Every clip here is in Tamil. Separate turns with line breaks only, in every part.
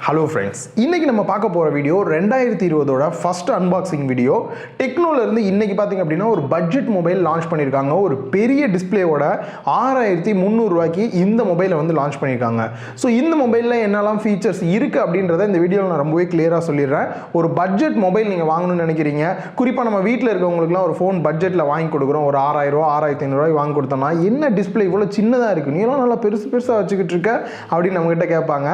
ஹலோ ஃப்ரெண்ட்ஸ், இன்றைக்கி நம்ம பார்க்க போகிற வீடியோ 2020ஓட ஃபஸ்ட் அன்பாக்சிங் வீடியோ. டெக்னோலேருந்து இன்றைக்கி பார்த்திங்க அப்படின்னா ஒரு பட்ஜெட் மொபைல் லான்ச் பண்ணியிருக்காங்க. ஒரு பெரிய டிஸ்பிளேவோட 6300 ரூபாய்க்கு இந்த மொபைலை வந்து லான்ச் பண்ணியிருக்காங்க. ஸோ இந்த மொபைலில் என்னெல்லாம் ஃபீச்சர்ஸ் இருக்குது அப்படின்றத இந்த வீடியோவில் நான் ரொம்பவே கிளியராக சொல்லிடுறேன். ஒரு பட்ஜெட் மொபைல் நீங்கள் வாங்கணும்னு நினைக்கிறீங்க, குறிப்பாக நம்ம வீட்டில் இருக்கவங்களுக்குலாம் ஒரு ஃபோன் பட்ஜெட்டில் வாங்கி கொடுக்குறோம், ஒரு 6000 ரூபா 6500 வாங்கி கொடுத்தோம்னா என்ன டிஸ்பிளே இவ்வளோ சின்னதாக இருக்குது, நீலாம் நல்லா பெருசாக வச்சுக்கிட்டு இருக்க அப்படின்னு நம்மகிட்ட கேட்பாங்க.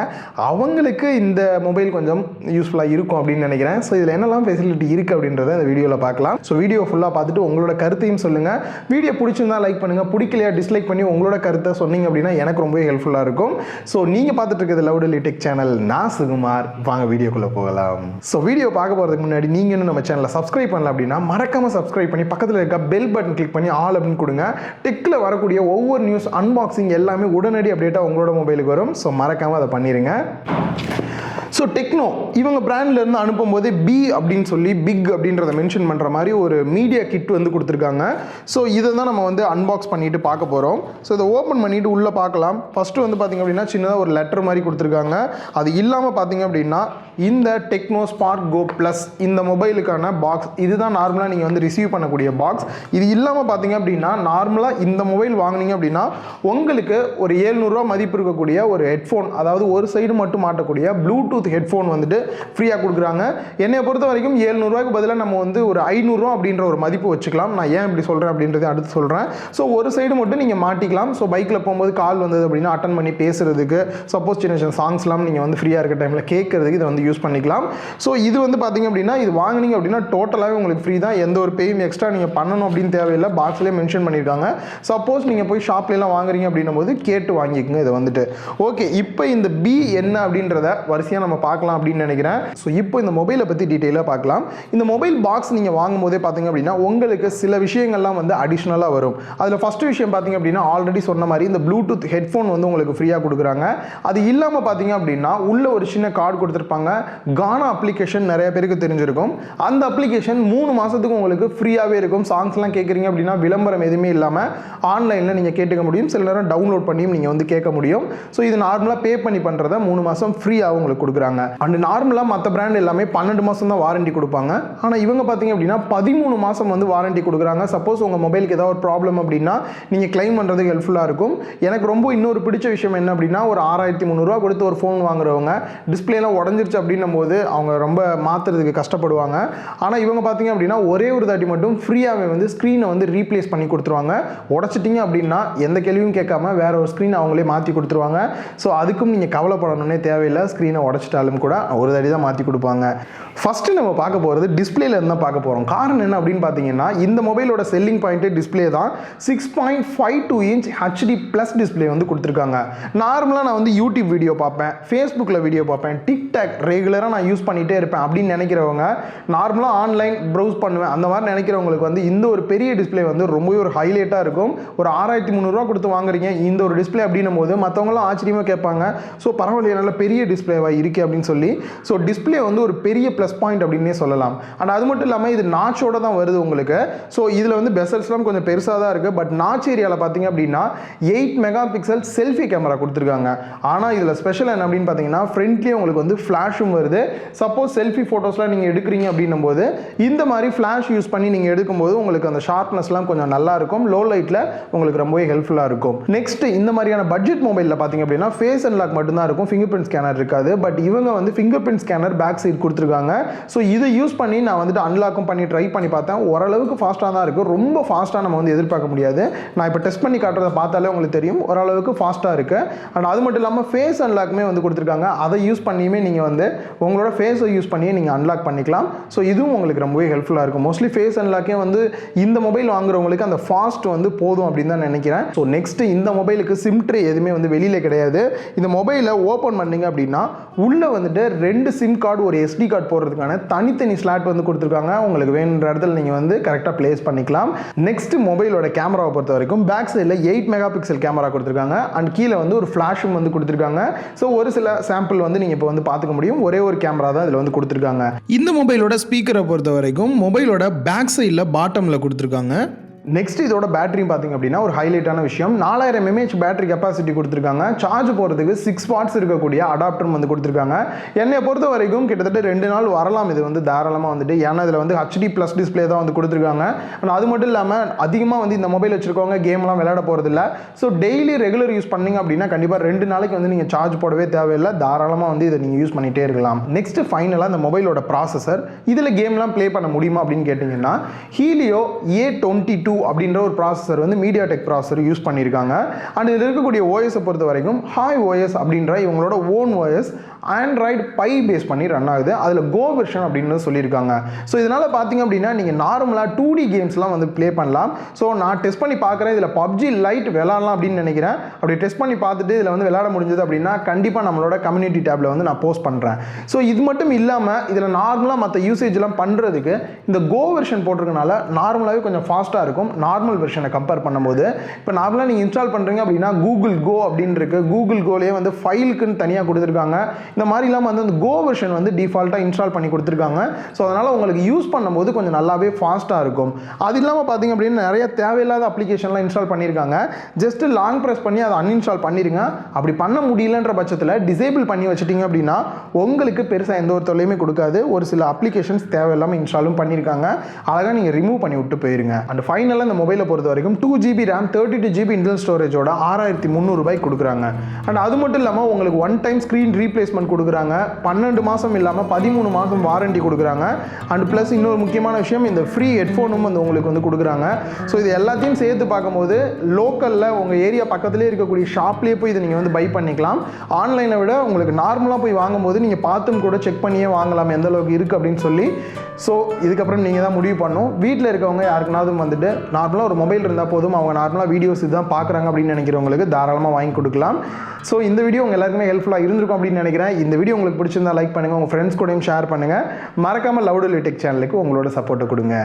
அவங்களுக்கு இந்த மொபைல் கொஞ்சம் யூஸ்ஃபுல்லாக இருக்கும் அப்படின்னு நினைக்கிறேன். ஸோ இதில் என்னெல்லாம் ஃபெசிலிட்டி இருக்குது அப்படின்றத இந்த வீடியோவில் பார்க்கலாம். ஸோ வீடியோ ஃபுல்லாக பார்த்துட்டு உங்களோட கருத்தையும் சொல்லுங்கள். வீடியோ பிடிச்சிருந்தா லைக் பண்ணுங்கள், பிடிக்கலையா டிஸ்லைக் பண்ணி உங்களோட கருத்தை சொன்னீங்க அப்படின்னா எனக்கு ரொம்பவே ஹெல்ப்ஃபுல்லாக இருக்கும். ஸோ நீங்கள் பார்த்துட்டு இருக்கிறது லவுடலி டெக் சேனல், நான் சுகுமார். வாங்க வீடியோக்குள்ளே போகலாம். ஸோ வீடியோ பார்க்க போகிறதுக்கு முன்னாடி நீங்கள் இன்னும் நம்ம சேனலை சப்ஸ்கிரைப் பண்ணல அப்படின்னா மறக்காமல் சப்ஸ்கிரைப் பண்ணி பக்கத்தில் இருக்க பெல் பட்டன் கிளிக் பண்ணி ஆல் அப்படின்னு கொடுங்க. டெக்கில் வரக்கூடிய ஒவ்வொரு நியூஸ், அன்பாக்சிங் எல்லாமே உடனடி அப்டேட்டாக உங்களோட மொபைலுக்கு வரும். ஸோ மறக்காமல் அதை பண்ணிடுங்க. ஸோ டெக்னோ இவங்க பிராண்ட்லேருந்து அனுப்பும்போது பி அப்படின்னு சொல்லி பிக் அப்படின்றத மென்ஷன் பண்ணுற மாதிரி ஒரு மீடியா கிட் வந்து கொடுத்துருக்காங்க. ஸோ இதை தான் நம்ம வந்து அன்பாக்ஸ் பண்ணிவிட்டு பார்க்க போகிறோம். ஸோ இதை ஓப்பன் பண்ணிவிட்டு உள்ளே பார்க்கலாம். ஃபஸ்ட்டு வந்து பார்த்திங்க அப்படின்னா சின்னதாக ஒரு லெட்டர் மாதிரி கொடுத்துருக்காங்க. அது இல்லாமல் பார்த்திங்க அப்படின்னா இந்த டெக்னோ ஸ்பார்க் கோ ப்ளஸ் இந்த மொபைலுக்கான பாக்ஸ், இதுதான் நார்மலாக நீங்கள் வந்து ரிசீவ் பண்ணக்கூடிய பாக்ஸ். இது இல்லாமல் பார்த்திங்க அப்படின்னா நார்மலாக இந்த மொபைல் வாங்கினீங்க அப்படின்னா உங்களுக்கு ஒரு 700 ரூபா மதிப்பு இருக்கக்கூடிய ஒரு ஹெட்ஃபோன், அதாவது ஒரு சைடு மட்டும் மாட்டக்கூடிய ப்ளூடூத் ஹெட்ஃபோன் வந்துட்டு ஃப்ரீயாக கொடுக்குறாங்க. என்னை பொறுத்த வரைக்கும் 700 ரூபாய்க்கு பதிலாக நம்ம வந்து ஒரு 500 ரூபா அப்படின்ற ஒரு மதிப்பு வச்சுக்கலாம். நான் ஏன் இப்படி சொல்கிறேன் அப்படின்றத அடுத்து சொல்கிறேன். ஸோ ஒரு சைடு மட்டும் நீங்கள் மாட்டிக்கலாம். ஸோ பைக்கில் போகும்போது கால் வந்தது அப்படின்னா அட்டன் பண்ணி பேசுறதுக்கு, சப்போஸ் சின்ன சின்ன சாங்ஸ்லாம் நீங்கள் வந்து ஃப்ரீயாக இருக்க டைமில் கேட்கறதுக்கு இதை வந்து யூஸ் பண்ணிக்கலாம். ஸோ இது வந்து பார்த்திங்க அப்படின்னா இது வாங்கினீங்க அப்படின்னா டோட்டலாகவே உங்களுக்கு ஃப்ரீ தான். எந்த ஒரு பேயும் எக்ஸ்ட்ரா நீங்கள் பண்ணணும் அப்படின்னு தேவையில்லை. பாக்ஸ்லேயே மென்ஷன் பண்ணியிருக்காங்க. சப்போஸ் நீங்கள் போய் ஷாப்லாம் வாங்குறீங்க அப்படின்னும் போது கேட்டு வாங்கிக்கோங்க இதை வந்துட்டு. ஓகே, இப்போ இந்த பி என்ன அப்படின்றத வரிசையாக நம்ம பார்க்கலாம் அப்படின்னு நினைக்கிறேன். ஸோ இப்போ இந்த மொபைலை பற்றி டீட்டெயிலாக பார்க்கலாம். இந்த மொபைல் பாக்ஸ் நீங்கள் வாங்கும் போதே பார்த்தீங்க அப்படின்னா உங்களுக்கு சில விஷயங்கள்லாம் வந்து அடிஷ்னலாக வரும். அதில் ஃபஸ்ட்டு விஷயம் பார்த்தீங்க அப்படின்னா ஆல்ரெடி சொன்ன மாதிரி இந்த ப்ளூடூத் ஹெட்ஃபோன் வந்து உங்களுக்கு ஃப்ரீயாக கொடுக்குறாங்க. அது இல்லாமல் பார்த்தீங்க அப்படின்னா உள்ள ஒரு சின்ன கார்டு கொடுத்துருப்பாங்க. கானா அப்ளிகேஷன் நிறைய பேருக்கு தெரிஞ்சிருக்கும். அந்த அப்ளிகேஷன் 3 மாதத்துக்கு உங்களுக்கு ஃப்ரீயாகவே இருக்கும். சாங்ஸ்லாம் கேட்குறீங்க அப்படின்னா விளம்பரம் எதுவுமே இல்லாமல் ஆன்லைனில் நீங்கள் கேட்டுக்க முடியும். சில நேரம் டவுன்லோட் பண்ணியும் நீங்கள் வந்து கேட்க முடியும். ஸோ இது நார்மலாக பே பண்ணி பண்ணுறத 3 மாதம் ஃப்ரீயாக உங்களுக்கு கொடுக்குறாங்க. அண்ட் நார்மலாக மற்ற பிராண்ட் எல்லாமே 12 மாதம் தான் வாரண்டி கொடுப்பாங்க. ஆனால் இவங்க பார்த்தீங்க அப்படின்னா 13 மாதம் வந்து வாரண்டி கொடுக்குறாங்க. சப்போஸ் உங்கள் மொபைலுக்கு ஏதாவது ஒரு ப்ராப்ளம் அப்படின்னா நீங்கள் கிளைம் பண்ணுறதுக்கு ஹெல்ப்ஃபுல்லாக இருக்கும். எனக்கு ரொம்ப இன்னொரு பிடிச்ச விஷயம் என்ன அப்படின்னா, ஒரு 6300 ரூபா கொடுத்து ஒரு ஃபோன் வாங்குறவங்க டிஸ்பிளேலாம் உடஞ்சிருச்சு அப்படின்னும் போது அவங்க ரொம்ப மாற்றுறதுக்கு கஷ்டப்படுவாங்க. ஆனால் இவங்க பார்த்தீங்க அப்படின்னா ஒரே ஒரு தாட்டி மட்டும் ஃப்ரீயாகவே வந்து ஸ்க்ரீனை வந்து ரீப்ளேஸ் பண்ணி கொடுத்துருவாங்க. உடச்சிட்டிங்க அப்படின்னா எந்த கேள்வியும் கேட்காம வேற ஒரு ஸ்க்ரீன் அவங்களே மாற்றி கொடுத்துருவாங்க. ஸோ அதுக்கும் நீங்கள் கவலைப்படணுன்னே தேவையில்லை. ஸ்க்ரீனை உடச்சிட்டாலும் கூட ஒரு தடி தான் மாற்றி கொடுப்பாங்க. ஃபஸ்ட்டு நம்ம பார்க்க போகிறது டிஸ்பிளேல இருந்து தான் பார்க்க போகிறோம். காரணம் என்ன அப்படின்னு பார்த்தீங்கன்னா இந்த மொபைலோட செல்லிங் பாயிண்ட்டு டிஸ்பிளே தான். 6.52 இன்ச் HD ப்ளஸ் டிஸ்பிளே வந்து கொடுத்துருக்காங்க. நார்மலாக நான் வந்து யூடியூப் வீடியோ பார்ப்பேன், ஃபேஸ்புக்கில் வீடியோ பார்ப்பேன், டிக்டாக் ரெகுலராக நான் யூஸ் பண்ணிகிட்டே இருப்பேன் அப்படின்னு நினைக்கிறவங்க, நார்மலாக ஆன்லைன் ப்ரௌஸ் பண்ணுவேன் அந்த மாதிரி நினைக்கிறவங்களுக்கு வந்து இந்த ஒரு பெரிய டிஸ்பிளே வந்து ரொம்பவே ஒரு ஹைலைட்டாக இருக்கும். ஒரு 6300 ரூபா கொடுத்து வாங்குறீங்க இந்த ஒரு டிஸ்பிளே அப்படின்னும் போது மற்றவங்களாம் ஆச்சரியமாக கேட்பாங்க. ஸோ பரவாயில்லையே நல்ல பெரிய டிஸ்பிளேவாக இருக்குது அப்படின்னு சொல்லி. ஸோ டிஸ்பிளே வந்து ஒரு பெரிய ப்ளஸ் பாயிண்ட் அப்படின்னே சொல்லலாம். அண்ட் அது மட்டும் இல்லாமல் இது நாச்சோட தான் வருது உங்களுக்கு. ஸோ இதில் வந்து பெசல்ஸ்லாம் கொஞ்சம் பெருசாக தான் இருக்குது. பட் நாச் ஏரியாவில் பார்த்தீங்க அப்படின்னா 8 மெகா பிக்சல் செல்ஃபி கேமரா கொடுத்துருக்காங்க. ஆனால் இதில் ஸ்பெஷல் என்ன அப்படின்னு பார்த்தீங்கன்னா ஃப்ரண்ட்லேயே உங்களுக்கு வந்து ஃப்ளாஷும் வருது. சப்போஸ் செல்ஃபி ஃபோட்டோஸ்லாம் நீங்கள் எடுக்கிறீங்க அப்படின்னும் போது இந்த மாதிரி ஃப்ளாஷ் யூஸ் பண்ணி நீங்கள் எடுக்கும்போது உங்களுக்கு அந்த ஷார்ப்னஸ்லாம் கொஞ்சம் நல்லா இருக்கும். லோ லைட்டில் உங்களுக்கு ரொம்பவே ஹெல்ப்ஃபுல்லாக இருக்கும். நெக்ஸ்ட் இந்த மாதிரியான பட்ஜெட் மொபைலில் பார்த்தீங்க அப்படின்னா ஃபேஸ் அன்லாக் மட்டும்தான் இருக்கும், ஃபிங்கர் பிரிண்ட் ஸ்கேனர் இருக்காது. பட் இவங்க வந்து fingerprint scanner back side கொடுத்துருக்காங்க. ஸோ இதை யூஸ் பண்ணி நான் வந்துட்டு அன்லாக்கும் பண்ணி ட்ரை பண்ணி பார்த்தேன். ஓரளவுக்கு ஃபாஸ்ட்டாக தான் இருக்குது. ரொம்ப ஃபாஸ்ட்டாக நம்ம வந்து எதிர்பார்க்க முடியாது. நான் இப்போ டெஸ்ட் பண்ணி காட்டுறதை பார்த்தாலே உங்களுக்கு தெரியும் ஓரளவுக்கு ஃபாஸ்ட்டாக இருக்குது. அண்ட் அது மட்டும் இல்லாமல் ஃபேஸ் அன்லாக்குமே வந்து கொடுத்துருக்காங்க. அதை யூஸ் பண்ணியுமே நீங்கள் வந்து உங்களோட ஃபேஸை யூஸ் பண்ணியே நீங்கள் அன்லாக் பண்ணிக்கலாம். ஸோ இதுவும் உங்களுக்கு ரொம்பவே ஹெல்ப்ஃபுல்லாக இருக்கும். மோஸ்ட்லி ஃபேஸ் அன்லாக்கே வந்து இந்த மொபைல் வாங்குறவங்களுக்கு அந்த ஃபாஸ்ட் வந்து போதும் அப்படின்னு தான் நினைக்கிறேன். ஸோ நெக்ஸ்ட் இந்த மொபைலுக்கு சிம் ட்ரே எதுவுமே வந்து வெளியில் கிடையாது. இந்த மொபைலை ஓப்பன் பண்ணிங்க அப்படின்னா உள்ளே வந்துட்டு 2 சிம் கார்டு ஒரு SD கார்டு போடுறதுக்கான தனித்தனி ஸ்லாட் வந்து கொடுத்துருக்காங்க. உங்களுக்கு வேணுன்ற இடத்துல நீங்கள் வந்து கரெக்டாக பிளேஸ் பண்ணிக்கலாம். நெக்ஸ்ட் மொபைலோட கேமராவை பொறுத்த வரைக்கும் பேக் சைடில் 8 மெகா பிக்சல் கேமரா கொடுத்துருக்காங்க. அண்ட் கீழே வந்து ஒரு ஃப்ளாஷும் வந்து கொடுத்துருக்காங்க. ஸோ ஒரு சில சாம்பிள் வந்து நீங்கள் இப்போ வந்து பார்த்துக்க முடியும். ஒரே ஒரு கேமரா தான் இதில் வந்து கொடுத்துருக்காங்க. இந்த மொபைலோட ஸ்பீக்கரை பொறுத்த வரைக்கும் மொபைலோட பேக் சைடில் பாட்டமில் கொடுத்துருக்காங்க. நெக்ஸ்ட் இதோட பேட்டரி பார்த்தீங்க அப்படின்னா ஒரு ஹைலைட்டான விஷயம், 4000 mAh பேட்டரி கெப்பாசிட்டி கொடுத்துருக்காங்க. சார்ஜ் போகிறதுக்கு 6 வாட்ஸ் இருக்கக்கூடிய அடாப்டரும் வந்து கொடுத்துருக்காங்க. என்னை பொறுத்த வரைக்கும் கிட்டத்தட்ட 2 நாள் வரலாம் இது வந்து தாராளமாக வந்துட்டு. ஏன்னா இதில் வந்து HD+ டிஸ்பிளே தான் வந்து கொடுத்துருக்காங்க. ஆனால் அது மட்டும் இல்லாமல் அதிகமாக வந்து இந்த மொபைல் வச்சுருக்கவங்க கேம்லாம் விளையாட போகிறதில்ல. ஸோ டெய்லி ரெகுலர் யூஸ் பண்ணிங்க அப்படின்னா கண்டிப்பாக 2 நாளைக்கு வந்து நீங்கள் சார்ஜ் போடவே தேவையில்லை, தாராளமாக வந்து இதை நீங்கள் யூஸ் பண்ணிகிட்டே இருக்கலாம். நெக்ஸ்ட் ஃபைனலாக இந்த மொபைலோட ப்ராசஸர், இதில் கேம்லாம் ப்ளே பண்ண முடியுமா அப்படின்னு கேட்டிங்கன்னா Helio A22 அப்படின்ற ஒரு ப்ராசஸர் வந்து மீடியாடெக் ப்ராசஸர் யூஸ் பண்ணியிருக்காங்க. அண்ட் இதில் இருக்கக்கூடிய ஓஎஸை பொறுத்த வரைக்கும் ஹாய் ஓஎஸ் அப்படின்ற இவங்களோட own OS Android pie base பண்ணி ரன் ஆகுது. அதில் கோ வெர்ஷன் அப்படின்னு சொல்லியிருக்காங்க. ஸோ இதனால் பார்த்தீங்க அப்படின்னா நீங்கள் நார்மலாக 2D கேம்ஸ்லாம் வந்து ப்ளே பண்ணலாம். ஸோ நான் டெஸ்ட் பண்ணி பார்க்குறேன், இதில் PUBG லைட் விளாட்லாம் அப்படின்னு நினைக்கிறேன். அப்படி டெஸ்ட் பண்ணி பார்த்துட்டு இதில் வந்து விளாட முடிஞ்சது அப்படின்னா கண்டிப்பாக நம்மளோட கம்யூனிட்டி டேப்பில் வந்து நான் போஸ்ட் பண்ணுறேன். ஸோ இது மட்டும் இல்லாமல் இதில் நார்மலாக மற்ற யூசேஜ்லாம் பண்ணுறதுக்கு இந்த கோ வெர்ஷன் போட்டிருக்கனால நார்மலாகவே கொஞ்சம் ஃபாஸ்ட்டாக இருக்கும் நார்மல் வெர்ஷனை கம்பேர் பண்ணும்போது. இப்போ நார்மலாக நீங்கள் இன்ஸ்டால் பண்ணுறீங்க அப்படின்னா கூகுள் கோ அப்படின்னு இருக்குது. கூகுள் கோலேயே வந்து ஃபைலுக்குன்னு தனியாக கொடுத்துருக்காங்க. இந்த மாதிரி இல்லாமல் வந்து அந்த கோ வெர்ஷன் வந்து டிஃபால்ட்டாக இன்ஸ்டால் பண்ணி கொடுத்துருக்காங்க. ஸோ அதனால் உங்களுக்கு யூஸ் பண்ணும்போது கொஞ்சம் நல்லாவே ஃபாஸ்ட்டாக இருக்கும். அது இல்லாமல் பார்த்தீங்க அப்படின்னா நிறைய தேவையில்லாத அப்ளிகேஷன்லாம் இன்ஸ்டால் பண்ணியிருக்காங்க. ஜஸ்ட் லாங் ப்ரெஸ் பண்ணி அதை அன்இன்ஸ்டால் பண்ணிடுங்க. அப்படி பண்ண முடியலன்ற பட்சத்தில் டிசேபிள் பண்ணி வச்சுட்டிங்க அப்படின்னா உங்களுக்கு பெருசாக எந்த ஒரு தொல்லையுமே கொடுக்காது. ஒரு சில அப்ளிகேஷன்ஸ் தேவையில்லாமல் இன்ஸ்டாலும் பண்ணியிருக்காங்க, அழகாக நீங்கள் ரிமூவ் பண்ணி விட்டு போயிருங்க. அண்ட் ஃபைனலாக இந்த மொபைலை பொறுத்த வரைக்கும் 2GB RAM 32GB இன்டர்னல் ஸ்டோரேஜோட 6300 ரூபாய்க்கு கொடுக்குறாங்க. அண்ட் அது மட்டும் இல்லாமல் உங்களுக்கு ஒன் டைம் ஸ்க்ரீன் ரீப்ளேஸ்மெண்ட் கொடுக்குறாங்க. 12 மாதம் இல்லாமல் 13 மாதம் வாரண்டி கொடுக்குறாங்க. அண்ட் ப்ளஸ் இன்னொரு முக்கியமான விஷயம், இந்த ஃப்ரீ ஹெட்ஃபோனும் வந்து உங்களுக்கு வந்து கொடுக்குறாங்க. ஸோ இது எல்லாத்தையும் சேர்த்து பார்க்கும்போது லோக்கலில் உங்கள் ஏரியா பக்கத்துலேயே இருக்கக்கூடிய ஷாப்லேயே போய் இதை நீங்கள் வந்து பை பண்ணிக்கலாம். ஆன்லைனை விட உங்களுக்கு நார்மலாக போய் வாங்கும்போது நீங்கள் பார்த்தும் கூட செக் பண்ணியே வாங்கலாம் எந்த அளவுக்கு இருக்குது அப்படின்னு சொல்லி. ஸோ இதுக்கப்புறம் நீங்கள் தான் முடிவு பண்ணணும். வீட்டில் இருக்கவங்க யாருக்குனாவது வந்துட்டு நார்மலாக ஒரு மொபைல் இருந்தால் போதும், அவங்க நார்மலாக வீடியோஸ் இதுதான் பார்க்குறாங்க அப்படின்னு நினைக்கிறவங்களுக்கு தாராளமாக வாங்கி கொடுக்கலாம். ஸோ இந்த வீடியோ உங்கள் எல்லாருக்குமே ஹெல்ப்ஃபுல்லாக இருந்திருக்கும் அப்படின்னு நினைக்கிறேன். இந்த வீடியோ உங்களுக்கு பிடிச்சிருந்தா லைக் பண்ணுங்கள், உங்கள் ஃப்ரெண்ட்ஸ் கூடயும் ஷேர் பண்ணுங்கள். மறக்காமல் லவுட் டெக் சேனலுக்கு உங்களோட சப்போர்ட்டை கொடுங்க.